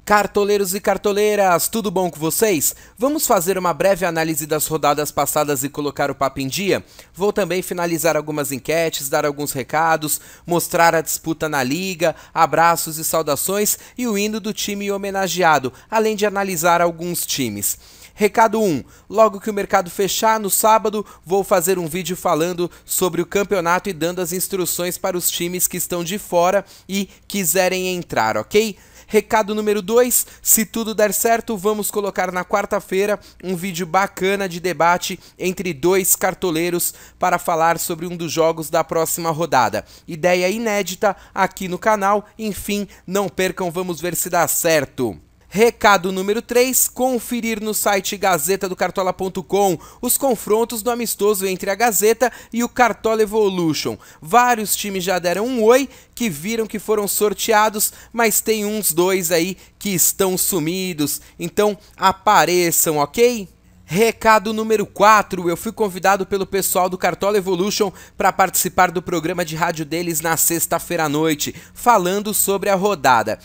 Cartoleiros e cartoleiras, tudo bom com vocês? Vamos fazer uma breve análise das rodadas passadas e colocar o papo em dia? Vou também finalizar algumas enquetes, dar alguns recados, mostrar a disputa na liga, abraços e saudações e o hino do time homenageado, além de analisar alguns times. Recado 1. Logo que o mercado fechar no sábado, vou fazer um vídeo falando sobre o campeonato e dando as instruções para os times que estão de fora e quiserem entrar, ok? Recado número 2, se tudo der certo, vamos colocar na quarta-feira um vídeo bacana de debate entre dois cartoleiros para falar sobre um dos jogos da próxima rodada. Ideia inédita aqui no canal, enfim, não percam, vamos ver se dá certo. Recado número 3, conferir no site gazetadocartola.com os confrontos do amistoso entre a Gazeta e o Cartola Evolution. Vários times já deram um oi, que viram que foram sorteados, mas tem uns dois aí que estão sumidos, então apareçam, ok? Recado número 4, eu fui convidado pelo pessoal do Cartola Evolution para participar do programa de rádio deles na sexta-feira à noite, falando sobre a rodada.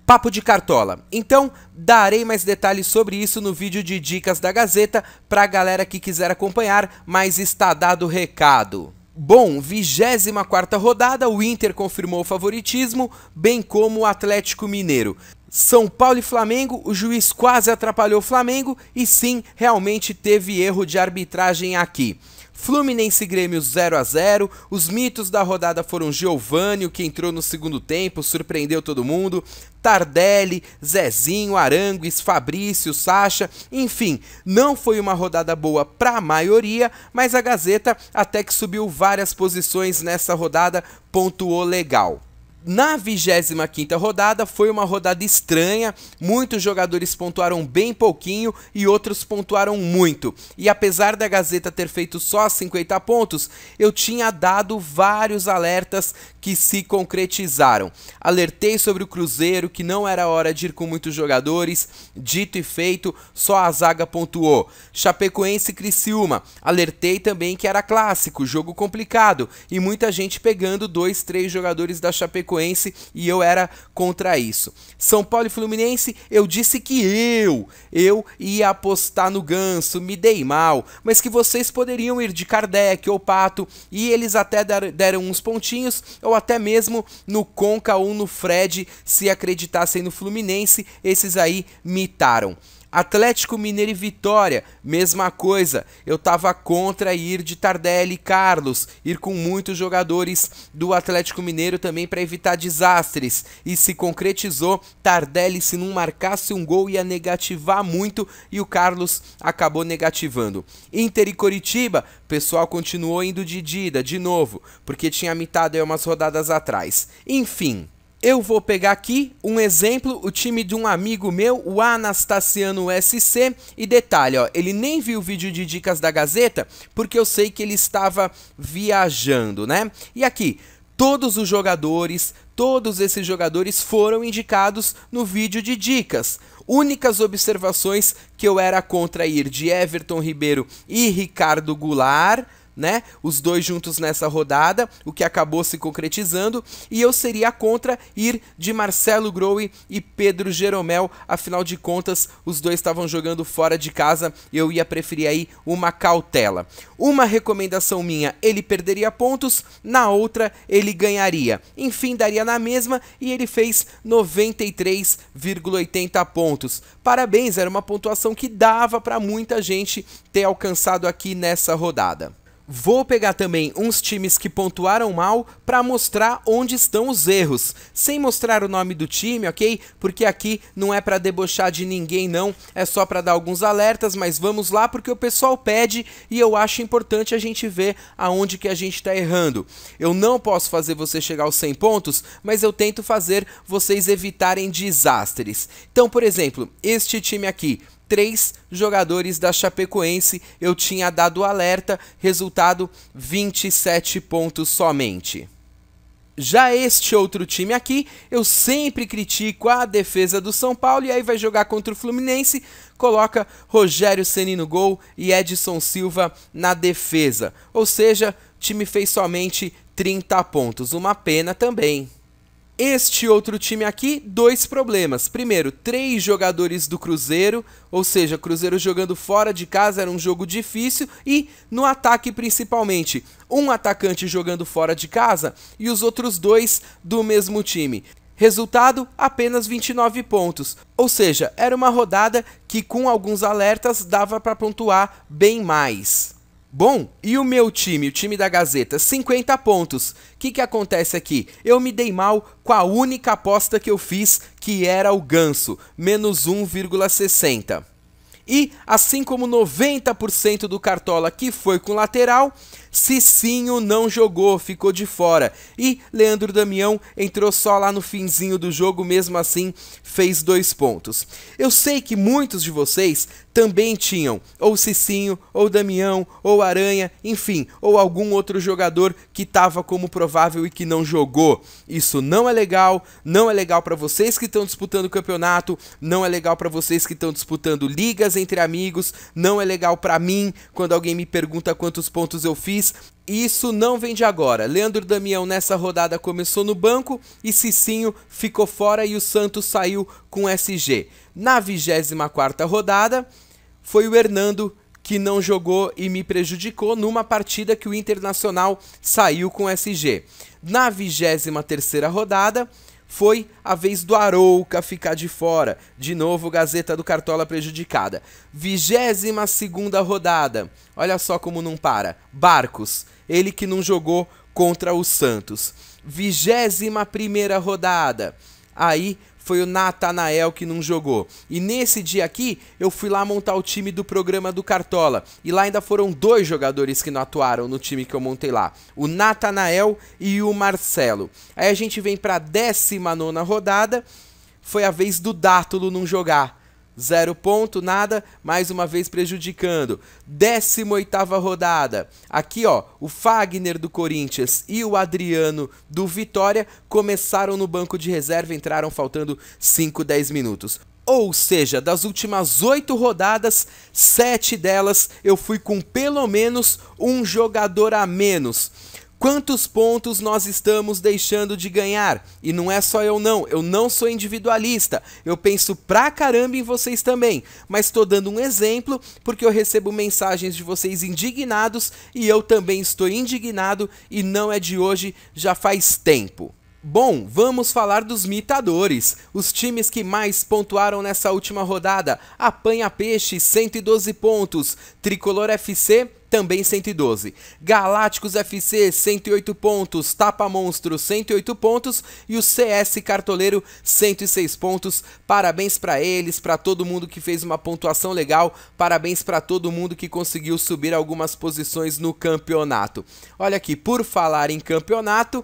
Papo de Cartola. Então, darei mais detalhes sobre isso no vídeo de dicas da Gazeta para a galera que quiser acompanhar, mas está dado o recado. Bom, 24ª rodada, o Inter confirmou o favoritismo, bem como o Atlético Mineiro. São Paulo e Flamengo, o juiz quase atrapalhou o Flamengo e sim, realmente teve erro de arbitragem aqui. Fluminense e Grêmio 0-0, os mitos da rodada foram Giovânio, que entrou no segundo tempo, surpreendeu todo mundo, Tardelli, Zezinho, Arangues, Fabrício, Sacha, enfim, não foi uma rodada boa para a maioria, mas a Gazeta até que subiu várias posições nessa rodada, pontuou legal. Na 25ª rodada foi uma rodada estranha, muitos jogadores pontuaram bem pouquinho e outros pontuaram muito. E apesar da Gazeta ter feito só 50 pontos, eu tinha dado vários alertas que se concretizaram. Alertei sobre o Cruzeiro, que não era hora de ir com muitos jogadores, dito e feito, só a zaga pontuou. Chapecoense e Criciúma, alertei também que era clássico, jogo complicado, e muita gente pegando 2, 3 jogadores da Chapecoense e eu era contra isso. São Paulo e Fluminense, eu disse que eu ia apostar no Ganso, me dei mal, mas que vocês poderiam ir de Kardec ou Pato e eles até deram uns pontinhos, ou até mesmo no Conca ou no Fred, se acreditassem no Fluminense, esses aí mitaram. Atlético Mineiro e Vitória, mesma coisa, eu tava contra ir de Tardelli e Carlos, ir com muitos jogadores do Atlético Mineiro também para evitar desastres, e se concretizou, Tardelli se não marcasse um gol ia negativar muito e o Carlos acabou negativando. Inter e Coritiba, pessoal continuou indo de Dida, de novo, porque tinha mitado aí umas rodadas atrás, enfim. Eu vou pegar aqui um exemplo, o time de um amigo meu, o Anastasiano SC, e detalhe, ó, ele nem viu o vídeo de dicas da Gazeta, porque eu sei que ele estava viajando, né? E aqui, todos esses jogadores foram indicados no vídeo de dicas. Únicas observações que eu era contra ir de Everton Ribeiro e Ricardo Goulart, né? Os dois juntos nessa rodada, o que acabou se concretizando, e eu seria contra ir de Marcelo Groi e Pedro Jeromel, afinal de contas, os dois estavam jogando fora de casa, eu ia preferir aí uma cautela. Uma recomendação minha, ele perderia pontos, na outra ele ganharia. Enfim, daria na mesma e ele fez 93,80 pontos. Parabéns, era uma pontuação que dava para muita gente ter alcançado aqui nessa rodada. Vou pegar também uns times que pontuaram mal para mostrar onde estão os erros, sem mostrar o nome do time, ok? Porque aqui não é para debochar de ninguém não, é só para dar alguns alertas, mas vamos lá porque o pessoal pede e eu acho importante a gente ver aonde que a gente está errando. Eu não posso fazer você chegar aos 100 pontos, mas eu tento fazer vocês evitarem desastres. Então, por exemplo, este time aqui, 3 jogadores da Chapecoense, eu tinha dado alerta, resultado 27 pontos somente. Já este outro time aqui, eu sempre critico a defesa do São Paulo e aí vai jogar contra o Fluminense, coloca Rogério Ceni no gol e Edson Silva na defesa. Ou seja, o time fez somente 30 pontos. Uma pena também. Este outro time aqui, 2 problemas. Primeiro, 3 jogadores do Cruzeiro, ou seja, Cruzeiro jogando fora de casa era um jogo difícil e no ataque principalmente, um atacante jogando fora de casa e os outros 2 do mesmo time. Resultado, apenas 29 pontos. Ou seja, era uma rodada que com alguns alertas dava para pontuar bem mais. Bom, e o meu time, o time da Gazeta, 50 pontos. O que acontece aqui? Eu me dei mal com a única aposta que eu fiz, que era o Ganso, menos 1,60. E, assim como 90% do Cartola que foi com lateral, Cicinho não jogou, ficou de fora. E Leandro Damião entrou só lá no finzinho do jogo, mesmo assim fez 2 pontos. Eu sei que muitos de vocês também tinham ou Cicinho, ou Damião, ou Aranha, enfim, ou algum outro jogador que estava como provável e que não jogou. Isso não é legal para vocês que estão disputando o campeonato, não é legal para vocês que estão disputando ligas entre amigos, não é legal para mim quando alguém me pergunta quantos pontos eu fiz. Isso não vem de agora. Leandro Damião nessa rodada começou no banco e Cicinho ficou fora e o Santos saiu com SG. Na 24ª rodada foi o Hernando que não jogou e me prejudicou numa partida que o Internacional saiu com SG. Na 23ª rodada foi a vez do Arouca ficar de fora. De novo, Gazeta do Cartola prejudicada. 22ª rodada. Olha só como não para. Barcos, ele que não jogou contra o Santos. 21ª rodada. Aí foi o Natanael que não jogou. E nesse dia aqui, eu fui lá montar o time do programa do Cartola. E lá ainda foram 2 jogadores que não atuaram no time que eu montei lá. O Natanael e o Marcelo. Aí a gente vem para a 19ª rodada. Foi a vez do Dátulo não jogar. 0 ponto, nada, mais uma vez prejudicando. 18ª rodada. Aqui, ó, o Fagner do Corinthians e o Adriano do Vitória começaram no banco de reserva, entraram faltando 5, 10 minutos. Ou seja, das últimas 8 rodadas, 7 delas eu fui com pelo menos um jogador a menos. Quantos pontos nós estamos deixando de ganhar? E não é só eu não sou individualista, eu penso pra caramba em vocês também, mas tô dando um exemplo porque eu recebo mensagens de vocês indignados e eu também estou indignado e não é de hoje, já faz tempo. Bom, vamos falar dos mitadores, os times que mais pontuaram nessa última rodada. Apanha Peixe, 112 pontos, Tricolor FC, também 112. Galácticos FC, 108 pontos. Tapa Monstro, 108 pontos. E o CS Cartoleiro, 106 pontos. Parabéns para eles, para todo mundo que fez uma pontuação legal. Parabéns para todo mundo que conseguiu subir algumas posições no campeonato. Olha aqui, por falar em campeonato,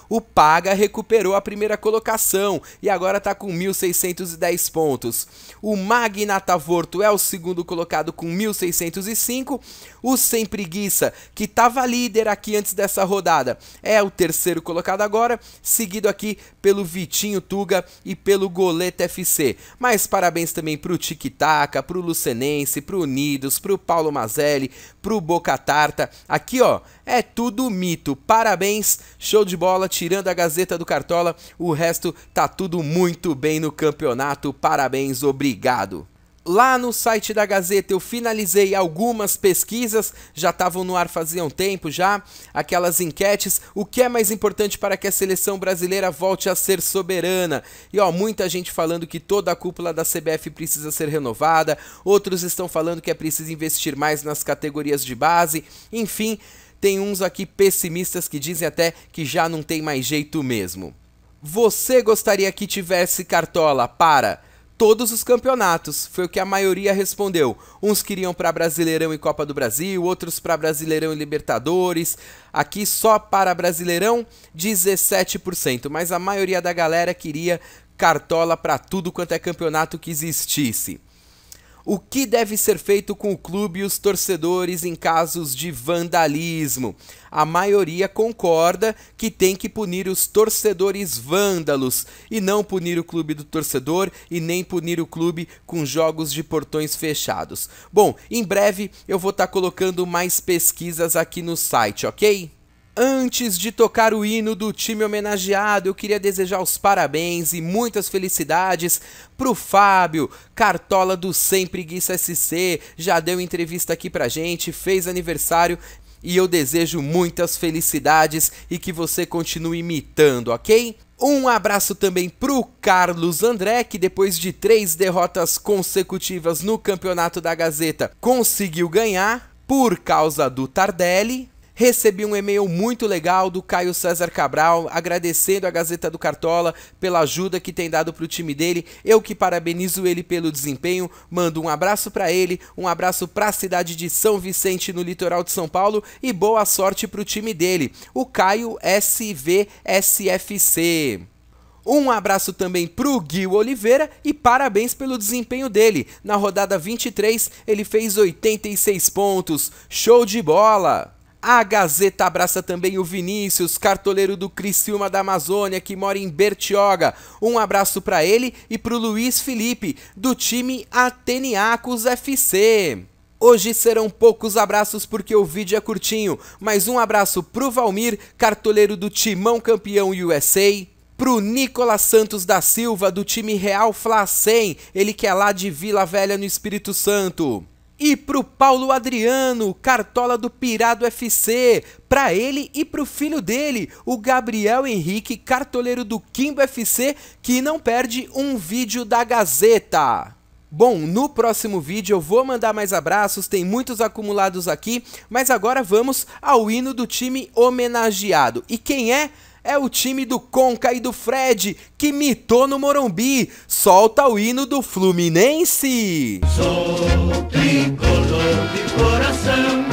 o Paga recuperou a primeira colocação e agora está com 1.610 pontos. O Magnata Vorto é o segundo colocado com 1.605. O Sem Preguiça, que estava líder aqui antes dessa rodada, é o terceiro colocado agora, seguido aqui pelo Vitinho Tuga e pelo Goleta FC. Mas parabéns também pro Tic Taca, pro Lucenense, pro Unidos, pro Paulo Mazelli, pro Boca Tarta. Aqui, ó, é tudo mito. Parabéns, show de bola, tirando a Gazeta do Cartola, o resto tá tudo muito bem no campeonato. Parabéns, obrigado. Lá no site da Gazeta eu finalizei algumas pesquisas, já estavam no ar fazia um tempo já, aquelas enquetes, o que é mais importante para que a seleção brasileira volte a ser soberana. E ó, muita gente falando que toda a cúpula da CBF precisa ser renovada, outros estão falando que é preciso investir mais nas categorias de base, enfim, tem uns aqui pessimistas que dizem até que já não tem mais jeito mesmo. Você gostaria que tivesse Cartola para todos os campeonatos? Foi o que a maioria respondeu. Uns queriam para Brasileirão e Copa do Brasil, outros para Brasileirão e Libertadores. Aqui só para Brasileirão, 17%, mas a maioria da galera queria Cartola para tudo quanto é campeonato que existisse. O que deve ser feito com o clube e os torcedores em casos de vandalismo? A maioria concorda que tem que punir os torcedores vândalos e não punir o clube do torcedor e nem punir o clube com jogos de portões fechados. Bom, em breve eu vou estar colocando mais pesquisas aqui no site, ok? Antes de tocar o hino do time homenageado, eu queria desejar os parabéns e muitas felicidades pro Fábio, cartola do Sem Preguiça SC, já deu entrevista aqui pra gente, fez aniversário e eu desejo muitas felicidades e que você continue imitando, ok? Um abraço também pro Carlos André, que depois de 3 derrotas consecutivas no Campeonato da Gazeta, conseguiu ganhar por causa do Tardelli. Recebi um e-mail muito legal do Caio César Cabral, agradecendo a Gazeta do Cartola pela ajuda que tem dado para o time dele. Eu que parabenizo ele pelo desempenho, mando um abraço para ele, um abraço para a cidade de São Vicente, no litoral de São Paulo, e boa sorte para o time dele, o Caio SVSFC. Um abraço também pro Gui Oliveira e parabéns pelo desempenho dele. Na rodada 23, ele fez 86 pontos. Show de bola! A Gazeta abraça também o Vinícius, cartoleiro do Criciúma da Amazônia, que mora em Bertioga. Um abraço para ele e pro Luiz Felipe, do time Ateniacos FC. Hoje serão poucos abraços porque o vídeo é curtinho, mas um abraço pro Valmir, cartoleiro do Timão Campeão USA. Pro Nicolas Santos da Silva, do time Real Flacem, ele que é lá de Vila Velha, no Espírito Santo. E pro Paulo Adriano, cartola do Pirado FC, pra ele e pro filho dele, o Gabriel Henrique, cartoleiro do Kimbo FC, que não perde um vídeo da Gazeta. Bom, no próximo vídeo eu vou mandar mais abraços, tem muitos acumulados aqui, mas agora vamos ao hino do time homenageado. E quem é? É o time do Conca e do Fred, que mitou no Morumbi. Solta o hino do Fluminense. Sou tricolor de coração,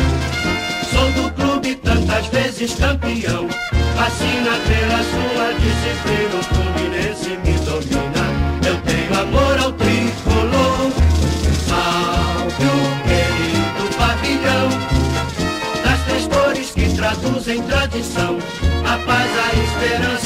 sou do clube tantas vezes campeão. Fascina pela sua disciplina, o Fluminense me domina. Eu tenho amor ao tricolor. Salve o querido pavilhão, das 3 cores que traduzem tradição. A paz, a esperança